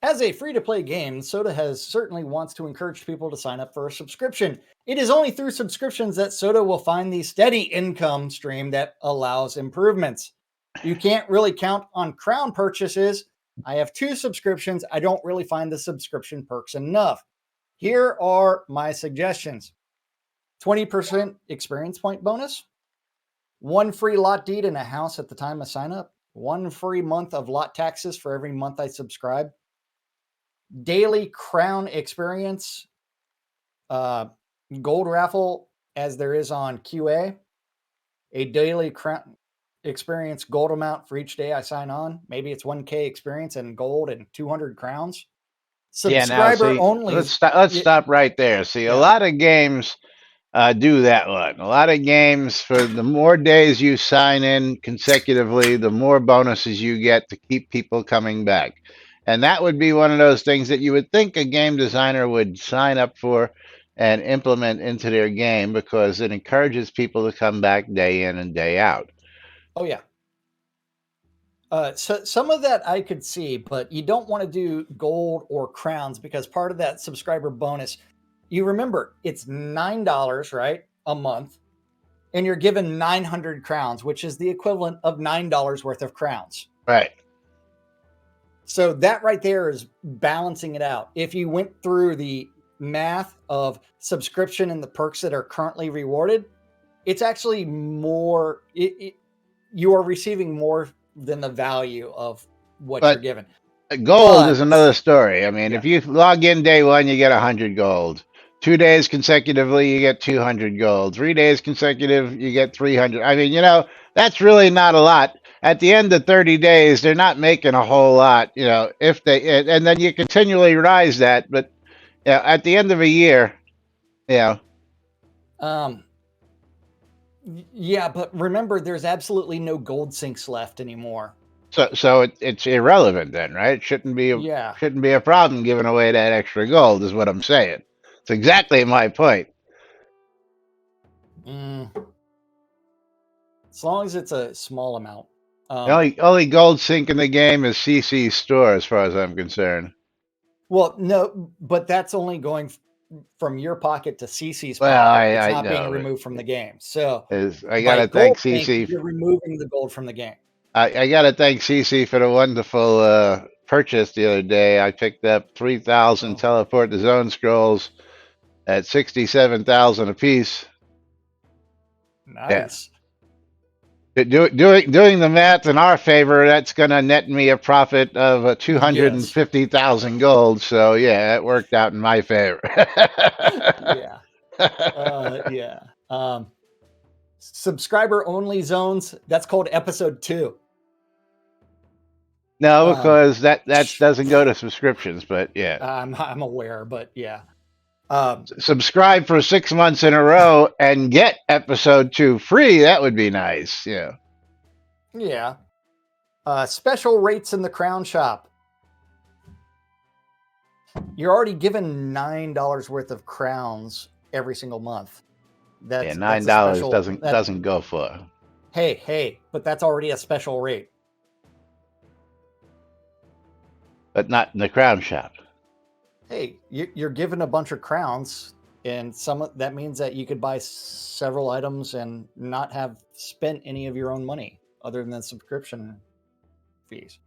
As a free-to-play game, Soda has certainly wants to encourage people to sign up for a subscription. It is only through subscriptions that Soda will find the steady income stream that allows improvements. You can't really count on crown purchases. I have 2 subscriptions. I don't really find the subscription perks enough. Here are my suggestions. 20% experience point bonus, 1 free lot deed in a house at the time of sign up, 1 free month of lot taxes for every month I subscribe, daily crown experience, gold raffle as there is on QA, a daily crown experience gold amount for each day I sign on. Maybe it's 1K experience and gold and 200 crowns. Yeah, now Subscriber see, only. let's stop right there. See, a Yeah. lot of games do that one. A lot of games, for the more days you sign in consecutively, the more bonuses you get to keep people coming back. And that would be one of those things that you would think a game designer would sign up for and implement into their game, because it encourages people to come back day in and day out. Oh yeah. So some of that I could see, but you don't want to do gold or crowns because part of that subscriber bonus, you remember it's $9, right? A month. And you're given 900 crowns, which is the equivalent of $9 worth of crowns. Right. So that right there is balancing it out. If you went through the math of subscription and the perks that are currently rewarded, it's actually more, you are receiving more than the value of what But you're given. gold is another story. I mean, Yeah. if you log in day one, you get 100 gold. 2 days consecutively, you get 200 gold. 3 days consecutive, you get 300. I mean, that's really not a lot. At the end of 30 days, they're not making a whole lot, if they, and then you continually rise that. But at the end of a year, Yeah, but remember, there's absolutely no gold sinks left anymore. so it's irrelevant then, right? It shouldn't be a problem giving away that extra gold, is what I'm saying. It's exactly my point. As long as it's a small amount. The only gold sink in the game is CC's store, as far as I'm concerned. Well, no, but that's only going from your pocket to CC's Well, pocket. It's I not being know, removed from the game. So I gotta thank CC. You're removing the gold from the game. I gotta thank CC for the wonderful purchase the other day. I picked up 3,000 teleport to zone scrolls at 67,000 apiece. Nice. Yeah. Doing the math in our favor, that's gonna net me a profit of 250,000 gold. So yeah, it worked out in my favor. Yeah. Yeah. Subscriber only zones. That's called episode 2. No, because that doesn't go to subscriptions, but yeah. I'm aware, but yeah. Subscribe for 6 months in a row and get episode 2 free. That would be nice. Yeah. Yeah. Special rates in the Crown Shop. You're already given $9 worth of crowns every single month. That's $9 doesn't go for. Hey, but that's already a special rate. But not in the Crown Shop. Hey, you're given a bunch of crowns, and that means that you could buy several items and not have spent any of your own money other than subscription fees.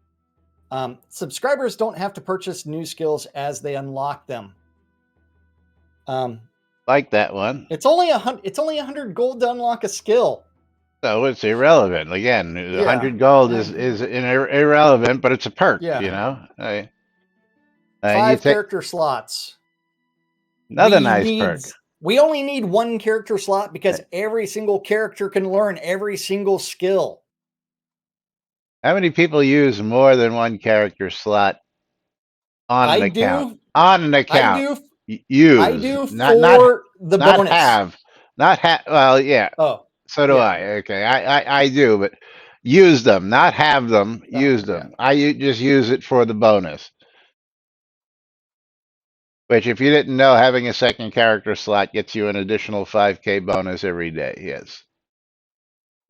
Subscribers don't have to purchase new skills as they unlock them. Like that one. It's only 100 gold to unlock a skill. So it's irrelevant. Again, 100 gold is irrelevant, but it's a perk. Yeah. 5 character slots. Another nice perk. We only need 1 character slot because every single character can learn every single skill. How many people use more than 1 character slot on an account? On an account. Use. I do for the bonus. Not have. Well, yeah. Oh. So do I. Okay. I do, but use them, not have them. Use them. Yeah. I just use it for the bonus. Which, if you didn't know, having a 2nd character slot gets you an additional 5K bonus every day. Yes.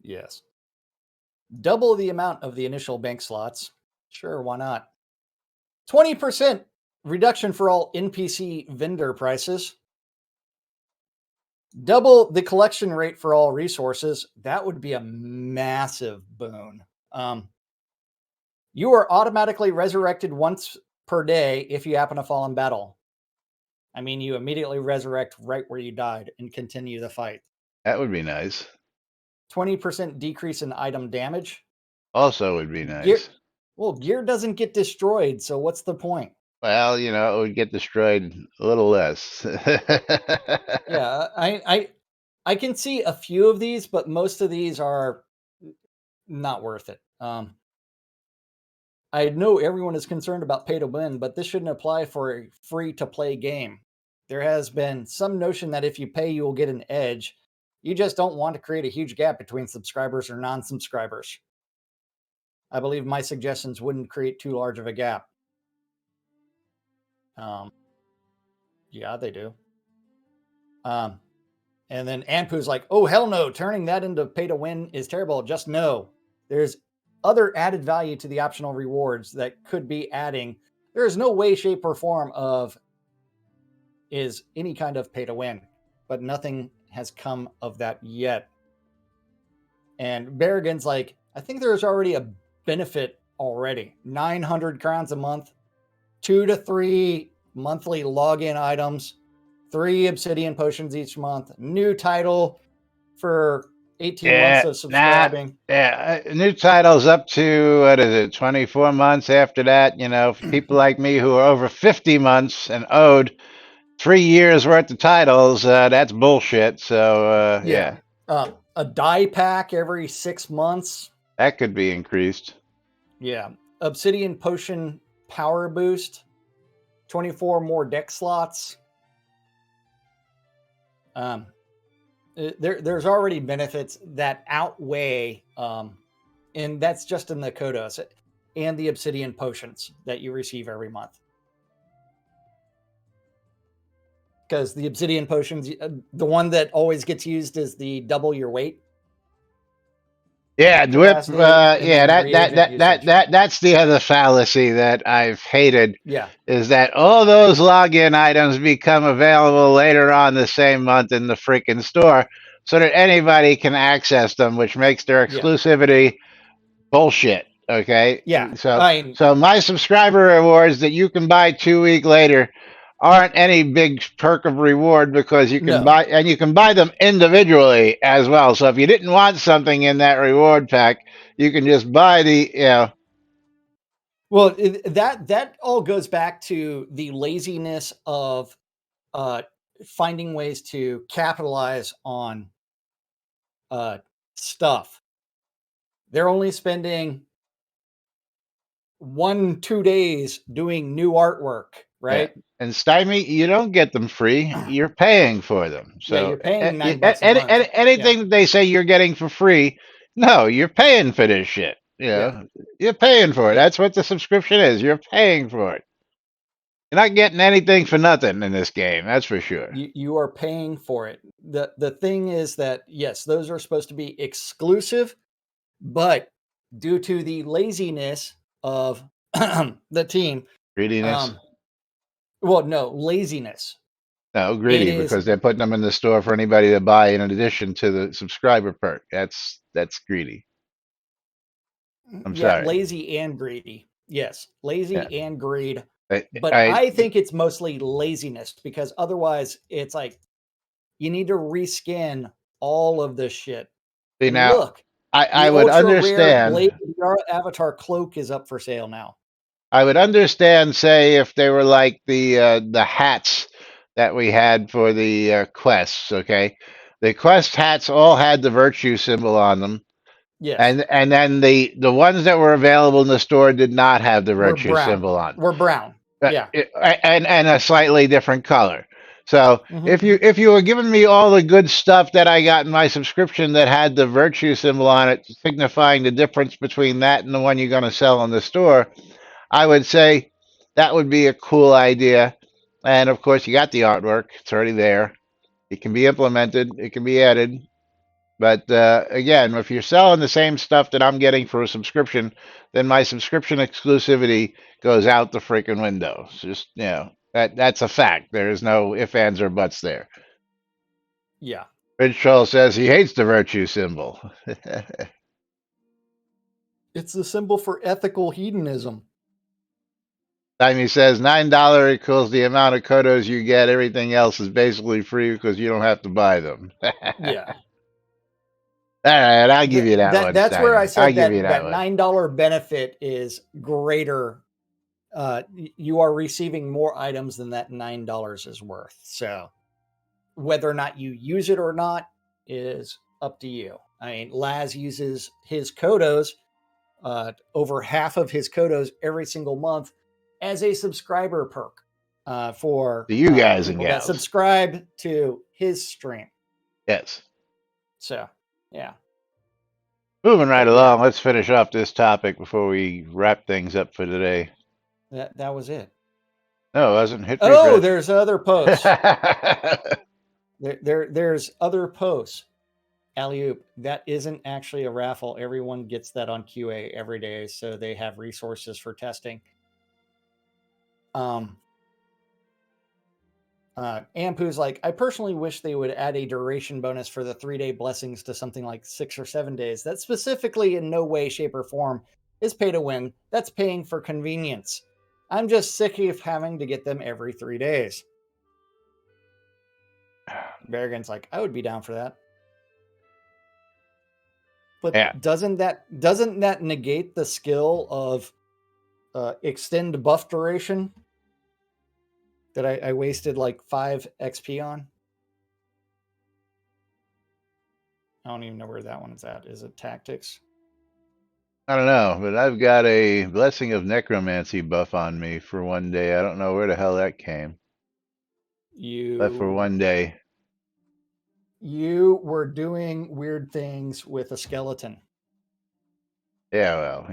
Yes. Double the amount of the initial bank slots. Sure, why not? 20% reduction for all NPC vendor prices. Double the collection rate for all resources. That would be a massive boon. You are automatically resurrected once per day if you happen to fall in battle. I mean, you immediately resurrect right where you died and continue the fight. That would be nice. 20% decrease in item damage. Also would be Gear, nice. well, gear doesn't get destroyed, so what's the point? Well, it would get destroyed a little less. Yeah, I can see a few of these, but most of these are not worth it. I know everyone is concerned about pay to win, but this shouldn't apply for a free to play game. There has been some notion that if you pay, you will get an edge. You just don't want to create a huge gap between subscribers or non subscribers. I believe my suggestions wouldn't create too large of a gap. Yeah, they do. And then Ampu's like, oh, hell no, turning that into pay to win is terrible. Just know there's other added value to the optional rewards that could be adding. There is no way, shape, or form of is any kind of pay to win, but nothing has come of that yet. And Berrigan's like, I think there's already a benefit already. 900 crowns a month, 2 to 3 monthly login items, 3 obsidian potions each month, new title for 18 months of subscribing. New titles up to, what is it, 24 months after that. For people like me who are over 50 months and owed 3 years worth of titles, that's bullshit. So, yeah. A die pack every 6 months. That could be increased. Yeah. Obsidian potion power boost, 24 more deck slots. There's already benefits that outweigh, and that's just in the Kodos and the obsidian potions that you receive every month. Because the obsidian potions, the one that always gets used is the double your weight. Yeah, whip. That's the other fallacy that I've hated. Yeah, is that all those login items become available later on the same month in the freaking store, so that anybody can access them, which makes their exclusivity bullshit. Okay. Yeah. So my subscriber rewards that you can buy 2 weeks later aren't any big perk of reward because you can buy, and you can buy them individually as well. So if you didn't want something in that reward pack, you can just buy the. Well, that all goes back to the laziness of finding ways to capitalize on stuff. They're only spending 1-2 days doing new artwork, right? Yeah. And Stymie, you don't get them free. You're paying for them. So you're paying $9 a month. Anything that they say you're getting for free, no, you're paying for this shit. You're paying for it. That's what the subscription is. You're paying for it. You're not getting anything for nothing in this game. That's for sure. You are paying for it. The thing is that, yes, those are supposed to be exclusive, but due to the laziness of the team, greediness. Well, no, laziness. No, greedy, because they're putting them in the store for anybody to buy in addition to the subscriber perk. That's greedy. I'm sorry. Lazy and greedy. Yes, lazy and greed. But I think it's mostly laziness, because otherwise it's like you need to reskin all of this shit. See, now, look, I would understand. Rare Avatar cloak is up for sale now. I would understand, say, if they were like the hats that we had for the quests. Okay, the quest hats all had the virtue symbol on them. Yes. And then the ones that were available in the store did not have the virtue symbol on. Were brown. Yeah. And a slightly different color. So if you were giving me all the good stuff that I got in my subscription that had the virtue symbol on it, signifying the difference between that and the one you're going to sell in the store, I would say that would be a cool idea. And of course, you got the artwork. It's already there. It can be implemented. It can be added. But again, if you're selling the same stuff that I'm getting for a subscription, then my subscription exclusivity goes out the freaking window. It's just, that's a fact. There is no ifs, ands, or buts there. Yeah. Rich Troll says he hates the virtue symbol. It's the symbol for ethical hedonism. Timey says $9 equals the amount of kodos you get. Everything else is basically free because you don't have to buy them. Yeah. All right, I'll give you that one, That's where I Steiny. I'll said give you that that one. $9 benefit is greater. You are receiving more items than that $9 is worth. So whether or not you use it or not is up to you. I mean, Laz uses his kodos, over half of his kodos every single month as a subscriber perk for To you guys and people that gals. subscribe to his stream. Yes. So, yeah. Moving right But along, yeah. let's finish off this topic before we wrap things up for today. That was it. No, it wasn't. Hit Oh, refresh. there's other posts. There's other posts. Alley-oop, that isn't actually a raffle. Everyone gets that on QA every day, so they have resources for testing. Ampu's like, I personally wish they would add a duration bonus for the 3-day blessings to something like 6 or 7 days. That specifically in no way, shape, or form is pay to win. That's paying for convenience. I'm just sick of having to get them every 3 days. Berrigan's like, I would be down for that. But Yeah. doesn't that negate the skill of extend buff duration that I wasted like 5 XP on? I don't even know where that one's at. Is it tactics? I don't know, but I've got a Blessing of Necromancy buff on me for 1 day. I don't know where the hell that came. But for 1 day. You were doing weird things with a skeleton. Yeah, well,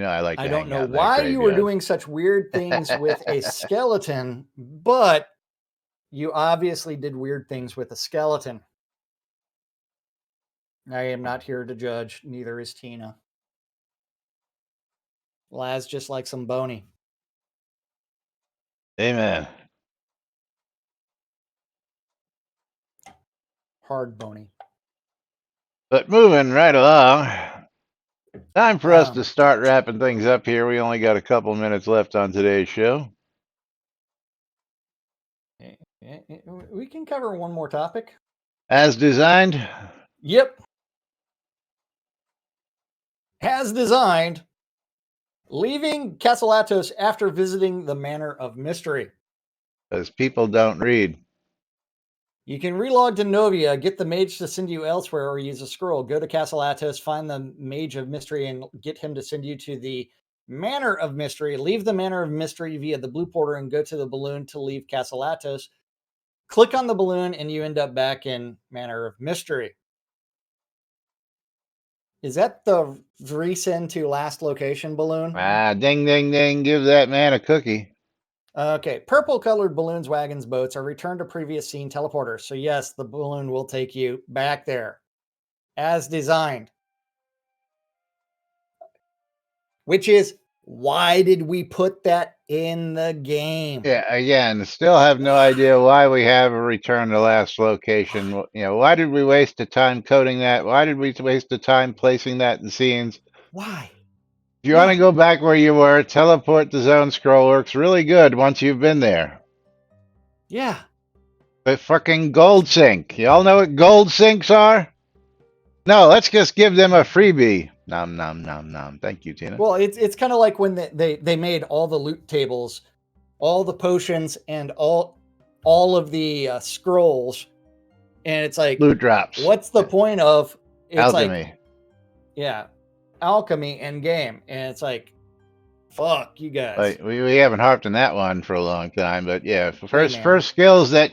I like to I don't hang know out in that why you were graveyard. doing such weird things with a skeleton, but you obviously did weird things with a skeleton. I am not here to judge. Neither is Tina. Laz just like some bony. Amen. Hard bony. But moving right along, time for us to start wrapping things up here. We only got a couple minutes left on today's show. We can cover one more topic. As designed? Yep. As designed, leaving Castle Atos after visiting the Manor of Mystery. Because people don't read. You can relog to Novia, get the mage to send you elsewhere, or use a scroll. Go to Castle Atos, find the Mage of Mystery, and get him to send you to the Manor of Mystery. Leave the Manor of Mystery via the blue portal and go to the balloon to leave Castle Atos. Click on the balloon, and you end up back in Manor of Mystery. Is that the resend to last location balloon? Ding, ding, ding. Give that man a cookie. Okay. Purple-colored balloons, wagons, boats are returned to previous scene teleporters. So yes, the balloon will take you back there as designed. Which is, why did we put that in the game? Yeah, again, still have no idea why we have a return to last location. Why did we waste the time coding that? Why did we waste the time placing that in scenes? Why? If you want to go back where you were, teleport to zone scroll works really good once you've been there. Yeah. But fucking gold sync. Y'all know what gold sinks are? No, let's just give them a freebie. Nom nom nom nom. Thank you, Tina. Well, it's kind of like when they made all the loot tables, all the potions, and all of the scrolls, and it's like loot drops. What's the point of alchemy? Like, yeah, alchemy in game, and it's like, fuck you guys. Like, we haven't harped on that one for a long time, but yeah, first skills that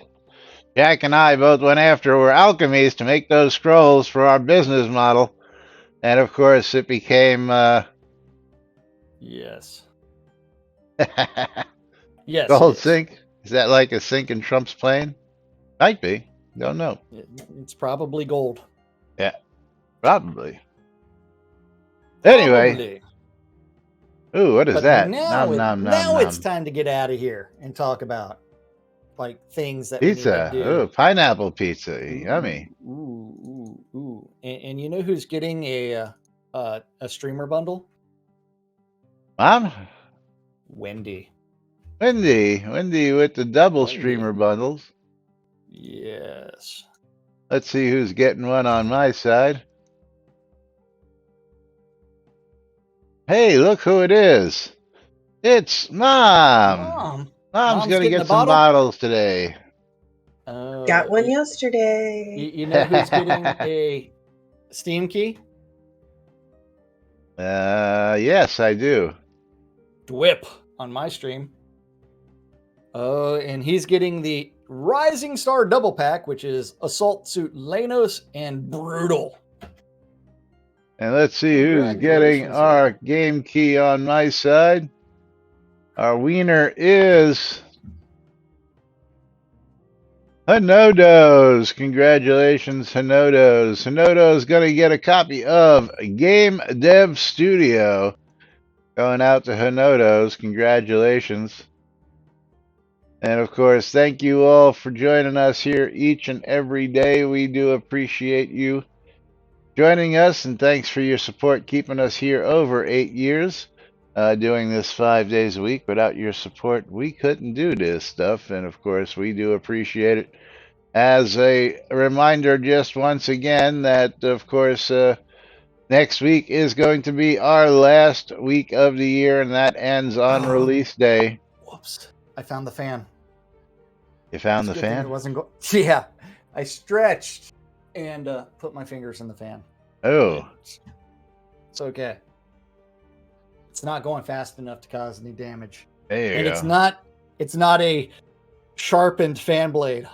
Jack and I both went after were alchemies to make those scrolls for our business model. And of course, it became yes. Yes. Gold sink. Is that like a sink in Trump's plane? Might be. Don't know. It's probably gold. Yeah, probably. Anyway. Probably. Ooh, what is But that? now, Nom, it's nom. time to get out of here and talk about like things that we need to Pizza. do. Ooh, pineapple pizza. Yummy. Ooh. And you know who's getting a streamer bundle? Mom? Wendy. Wendy with the double Wendy. streamer bundles. Yes. Let's see who's getting one on my side. Hey, look who it is. It's Mom. Mom's going to get some bottles today. Got one yesterday. You know who's getting a Steam key? Yes, I do. Dwip on my stream. Oh, and he's getting the Rising Star double pack, which is Assault Suit Lanos and Brutal. And let's see who's getting our game key on my side. Our wiener is Hanodos. Congratulations, Hanodos. Hanodos going to get a copy of Game Dev Studio. Going out to Hanodos. Congratulations. And of course, thank you all for joining us here each and every day. We do appreciate you joining us, and thanks for your support keeping us here over 8 years, doing this 5 days a week. Without your support, we couldn't do this stuff, and of course, we do appreciate it. As a reminder, just once again, that of course, next week is going to be our last week of the year, and that ends on release day. Whoops. I found the fan. You found the fan? It wasn't yeah. I stretched and put my fingers in the fan. Oh. It's okay. It's not going fast enough to cause any damage. There you and go. It's not a sharpened fan blade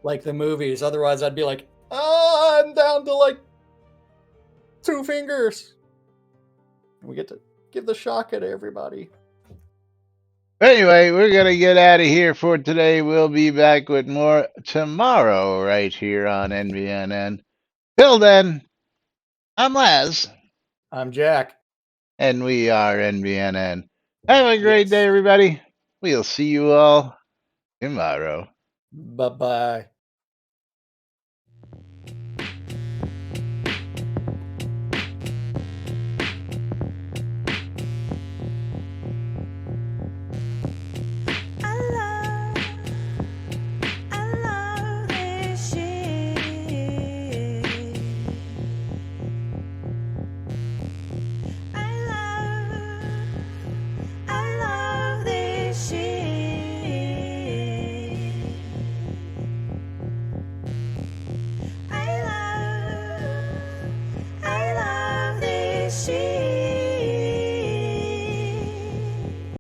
like the movies. Otherwise, I'd be like, I'm down to like 2 fingers. We get to give the shaka to everybody. Anyway, we're going to get out of here for today. We'll be back with more tomorrow right here on NBNN. Till then, I'm Laz. I'm Jack. And we are NBNN. Have a great day, everybody. We'll see you all tomorrow. Bye-bye.